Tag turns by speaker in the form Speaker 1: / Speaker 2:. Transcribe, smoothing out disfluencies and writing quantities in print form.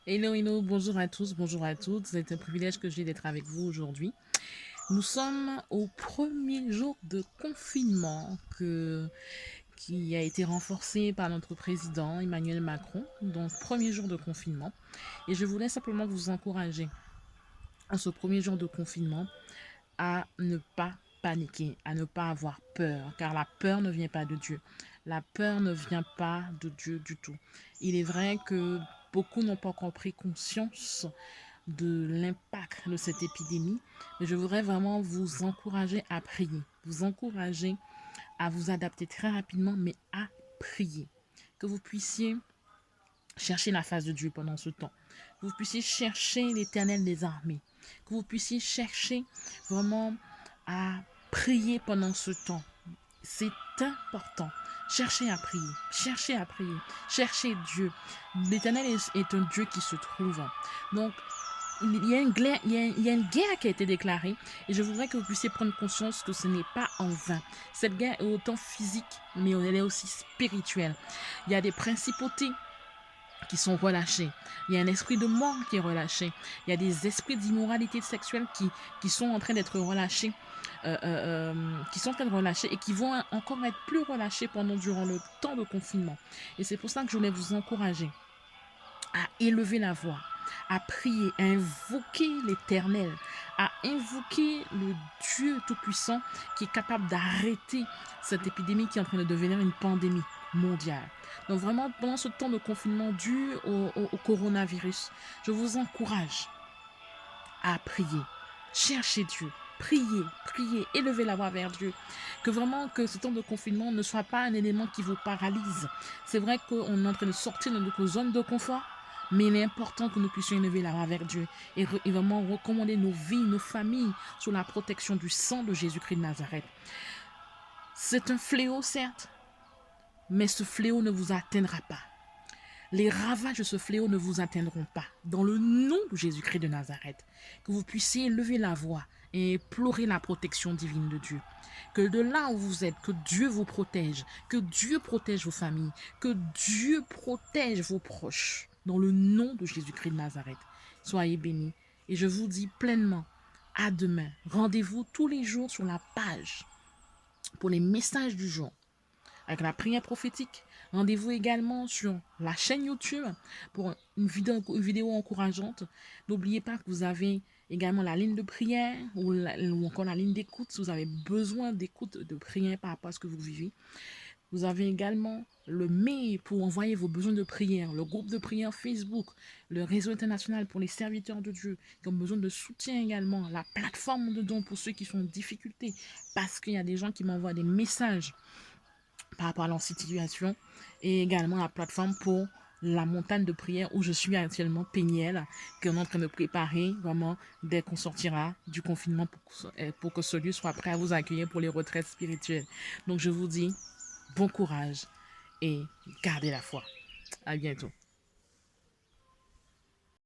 Speaker 1: Hello, hello, bonjour à tous, bonjour à toutes. C'est un privilège que j'ai d'être avec vous aujourd'hui. Nous sommes au premier jour de confinement qui a été renforcé par notre président Emmanuel Macron. Donc, premier jour de confinement. Et je voulais simplement vous encourager à ce premier jour de confinement à ne pas paniquer, à ne pas avoir peur, car la peur ne vient pas de Dieu. La peur ne vient pas de Dieu du tout. Il est vrai que beaucoup n'ont pas encore pris conscience de l'impact de cette épidémie, mais je voudrais vraiment vous encourager à prier, vous encourager à vous adapter très rapidement, mais à prier. Que vous puissiez chercher la face de Dieu pendant ce temps, que vous puissiez chercher l'Éternel des armées, que vous puissiez chercher vraiment à prier pendant ce temps. C'est important. Cherchez à prier, cherchez à prier, cherchez Dieu. L'Éternel est un Dieu qui se trouve. Donc, il y a une guerre qui a été déclarée et je voudrais que vous puissiez prendre conscience que ce n'est pas en vain. Cette guerre est autant physique, mais elle est aussi spirituelle. Il y a des principautés qui sont relâchés. Il y a un esprit de mort qui est relâché. Il y a des esprits d'immoralité sexuelle qui sont en train d'être relâchés, qui sont en train de relâcher et qui vont encore être plus relâchés durant le temps de confinement. Et c'est pour ça que je voulais vous encourager à élever la voix, à prier, à invoquer l'Éternel, à invoquer le Dieu Tout-Puissant qui est capable d'arrêter cette épidémie qui est en train de devenir une pandémie mondiale. Donc vraiment, pendant ce temps de confinement dû au coronavirus, je vous encourage à prier, chercher Dieu, prier, prier, élever la voix vers Dieu. Que vraiment que ce temps de confinement ne soit pas un élément qui vous paralyse. C'est vrai qu'on est en train de sortir de notre zone de confort, mais il est important que nous puissions élever la voix vers Dieu et vraiment recommander nos vies, nos familles sous la protection du sang de Jésus-Christ de Nazareth. C'est un fléau, certes, mais ce fléau ne vous atteindra pas. Les ravages de ce fléau ne vous atteindront pas. Dans le nom de Jésus-Christ de Nazareth, que vous puissiez lever la voix et implorer la protection divine de Dieu. Que de là où vous êtes, que Dieu vous protège, que Dieu protège vos familles, que Dieu protège vos proches. Dans le nom de Jésus-Christ de Nazareth, soyez bénis. Et je vous dis pleinement, à demain. Rendez-vous tous les jours sur la page pour les messages du jour avec la prière prophétique. Rendez-vous également sur la chaîne YouTube pour une vidéo encourageante. N'oubliez pas que vous avez également la ligne de prière ou encore la ligne d'écoute si vous avez besoin d'écoute de prière par rapport à ce que vous vivez. Vous avez également le mail pour envoyer vos besoins de prière, le groupe de prière Facebook, le réseau international pour les serviteurs de Dieu qui ont besoin de soutien également, la plateforme de dons pour ceux qui sont en difficulté parce qu'il y a des gens qui m'envoient des messages par rapport à leur situation et également la plateforme pour la montagne de prière où je suis actuellement Péniel, qu'on est en train de préparer vraiment dès qu'on sortira du confinement pour que ce lieu soit prêt à vous accueillir pour les retraites spirituelles. Donc je vous dis bon courage et gardez la foi. À bientôt.